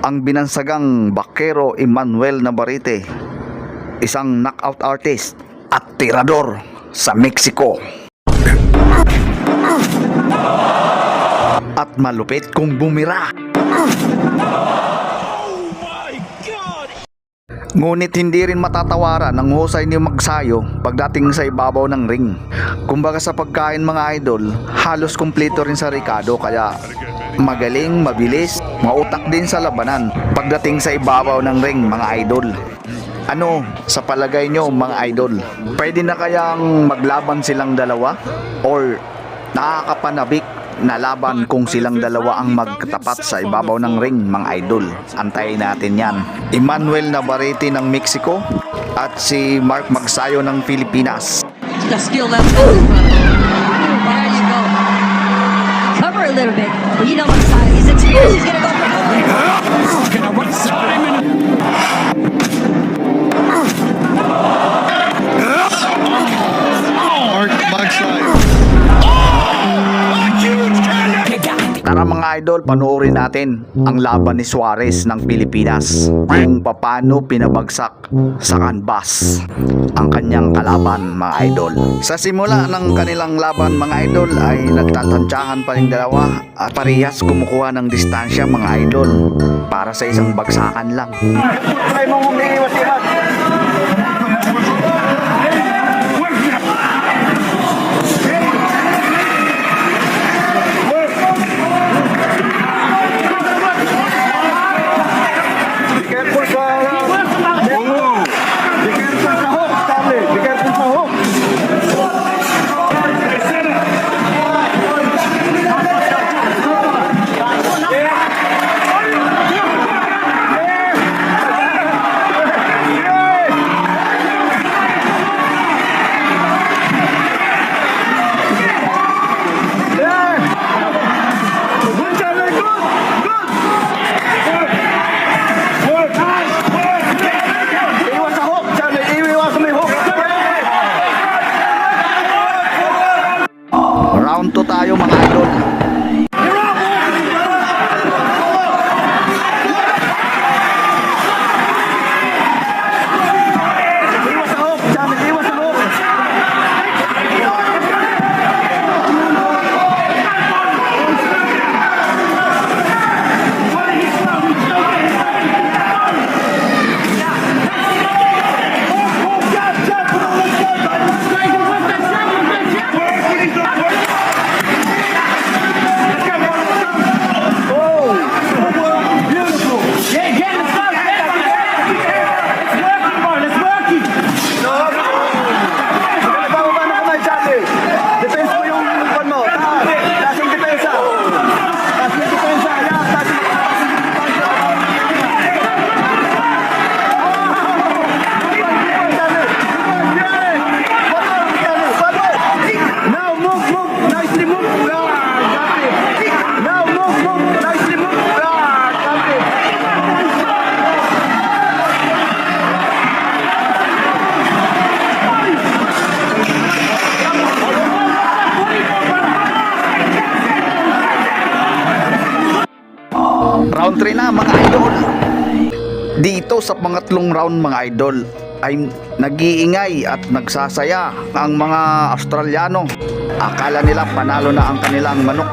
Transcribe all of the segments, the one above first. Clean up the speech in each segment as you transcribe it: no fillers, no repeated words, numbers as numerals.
ang binansagang Bakero Emmanuel Navarrete, isang knockout artist at tirador sa Mexico. At malupit kung bumira. Ngunit hindi rin matatawaran ang husay ni Magsayo pagdating sa ibabaw ng ring. Kumbaga sa pagkain mga idol, halos kumpleto rin sa Ricardo, kaya magaling, mabilis, mautak din sa labanan pagdating sa ibabaw ng ring mga idol. Ano sa palagay nyo mga idol? Pwede na kayang maglaban silang dalawa? Or nakakapanabik na laban kung silang dalawa ang magkatapat sa ibabaw ng ring mga idol? Antayin natin yan. Emmanuel Navarrete ng Mexico at si Mark Magsayo ng Pilipinas. The skill level. There you go. Cover a little bit. Well, you know what side. He's experienced. He's gonna go for it. Gonna one side him and Mark Magsayo. Tara mga idol, panoorin natin ang laban ni Suarez ng Pilipinas, kung paano pinabagsak sa canvas ang kanyang kalaban mga idol. Sa simula ng kanilang laban mga idol ay nagtatantsahan pa rin dalawa at parehas kumukuha ng distansya mga idol para sa isang bagsakan lang. Round 2 tayo mga idol. Round 3 na mga idol. Dito sa pangatlong round mga idol ay nag-iingay at nagsasaya ang mga Australiano. Akala nila panalo na ang kanilang manok.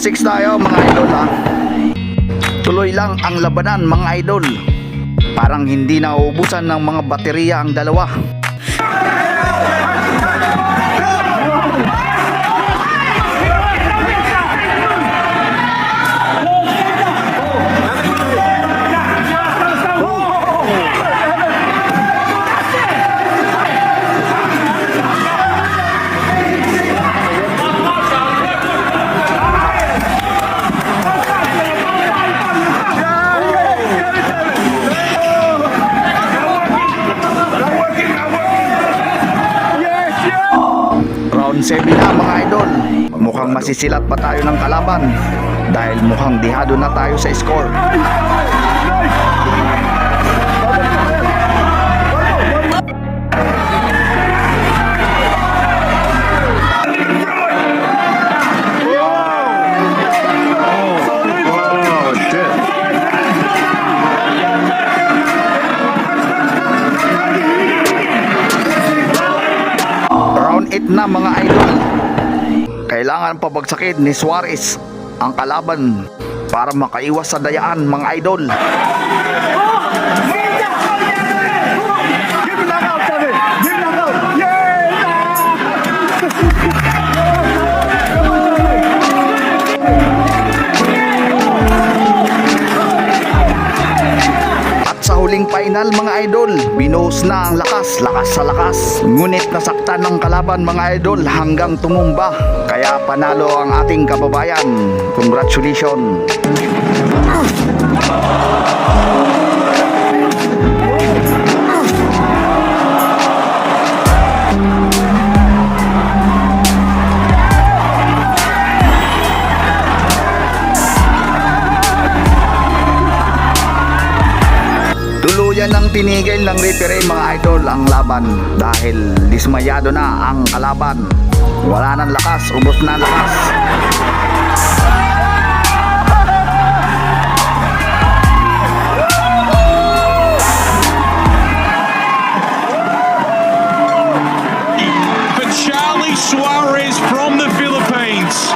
Round 6 tayo mga idol ha. Tuloy lang ang labanan mga idol. Parang hindi nauubusan ng mga baterya ang dalawa. Round 7 na mga idol. Mukhang masisilat pa tayo ng kalaban dahil mukhang dihado na tayo sa score. Round 8 na mga idol. Kailangan pabagsakin ni Suarez ang kalaban para makaiwas sa dayaan mga idol. Sa huling final mga idol, binuhos na ang lakas sa lakas. Ngunit nasaktan ng kalaban mga idol hanggang tumumba. Kaya panalo ang ating kababayan. Congratulations! Tuluyan ng tinigil ng referee mga idol ang laban dahil dismayado na ang kalaban. Wala nang lakas, ubos na ang lakas. For Charlie Suarez from the Philippines.